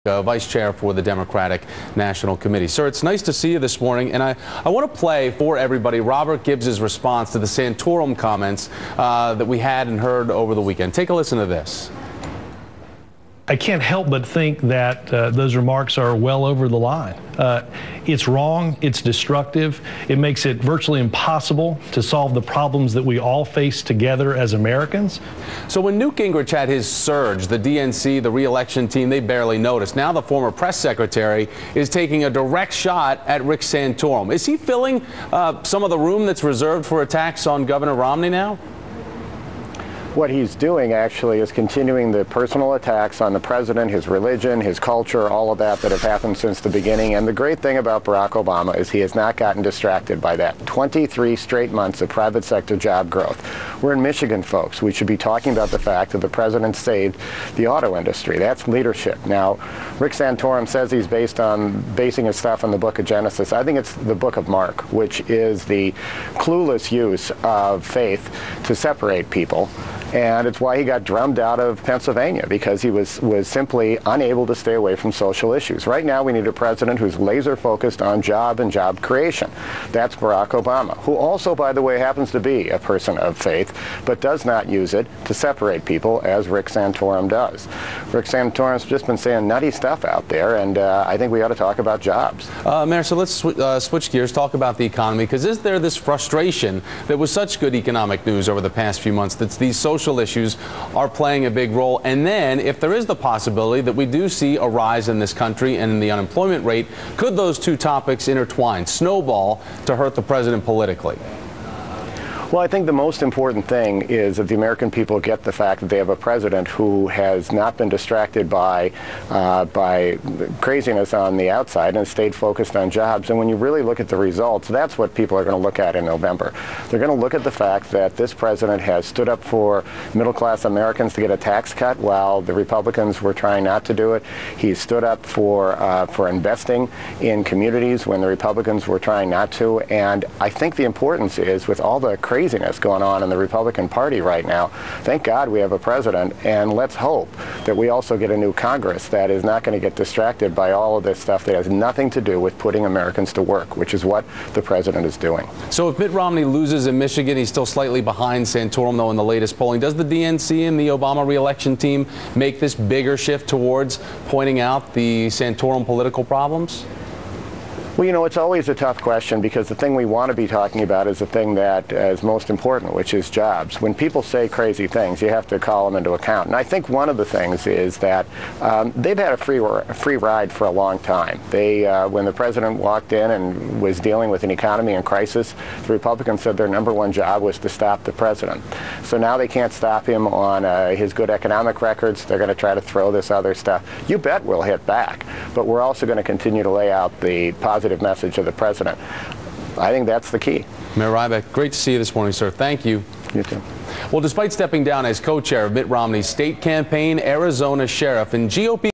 Vice Chair for the Democratic National Committee. Sir, it's nice to see you this morning, and I want to play for everybody Robert Gibbs' response to the Santorum comments that we had and heard over the weekend. Take a listen to this. I can't help but think that those remarks are well over the line. It's wrong, it's destructive, it makes it virtually impossible to solve the problems that we all face together as Americans. So when Newt Gingrich had his surge, the DNC, the re-election team, they barely noticed. Now the former press secretary is taking a direct shot at Rick Santorum. Is he filling some of the room that's reserved for attacks on Governor Romney now? What he's doing actually is continuing the personal attacks on the president, his religion, his culture, all of that have happened since the beginning. And the great thing about Barack Obama is he has not gotten distracted by that. 23 straight months of private sector job growth. We're in Michigan, folks. We should be talking about the fact that the president saved the auto industry. That's leadership. Now, Rick Santorum says he's basing his stuff on the book of Genesis. I think it's the book of Mark, which is the clueless use of faith to separate people. And it's why he got drummed out of Pennsylvania, because he was simply unable to stay away from social issues. Right now, we need a president who's laser focused on job and job creation. That's Barack Obama, who also, by the way, happens to be a person of faith, but does not use it to separate people as Rick Santorum does. Rick Santorum's just been saying nutty stuff out there, and I think we ought to talk about jobs. Mayor, so let's switch gears, talk about the economy, because is there this frustration that was such good economic news over the past few months that these social issues are playing a big role? And then if there is the possibility that we do see a rise in this country and in the unemployment rate, could those two topics intertwine, snowball to hurt the president politically? Well, I think the most important thing is that the American people get the fact that they have a president who has not been distracted by craziness on the outside and stayed focused on jobs. And when you really look at the results, that's what people are going to look at in November. They're going to look at the fact that this president has stood up for middle-class Americans to get a tax cut while the Republicans were trying not to do it. He stood up for investing in communities when the Republicans were trying not to. And I think the importance is, with all the craziness going on in the Republican Party right now, thank God we have a president, and let's hope that we also get a new Congress that is not going to get distracted by all of this stuff that has nothing to do with putting Americans to work, which is what the president is doing. So if Mitt Romney loses in Michigan, he's still slightly behind Santorum, though, in the latest polling. Does the DNC and the Obama re-election team make this bigger shift towards pointing out the Santorum political problems? Well, you know, it's always a tough question, because the thing we want to be talking about is the thing that is most important, which is jobs. When people say crazy things, you have to call them into account. And I think one of the things is that they've had a free ride for a long time. When the president walked in and was dealing with an economy in crisis, the Republicans said their #1 job was to stop the president. So now they can't stop him on his good economic records. They're going to try to throw this other stuff. You bet we'll hit back. But we're also going to continue to lay out the positive message of the president. I think that's the key. Mayor Rybak, great to see you this morning, sir. Thank you. You too. Well, despite stepping down as co-chair of Mitt Romney's state campaign, Arizona Sheriff and GOP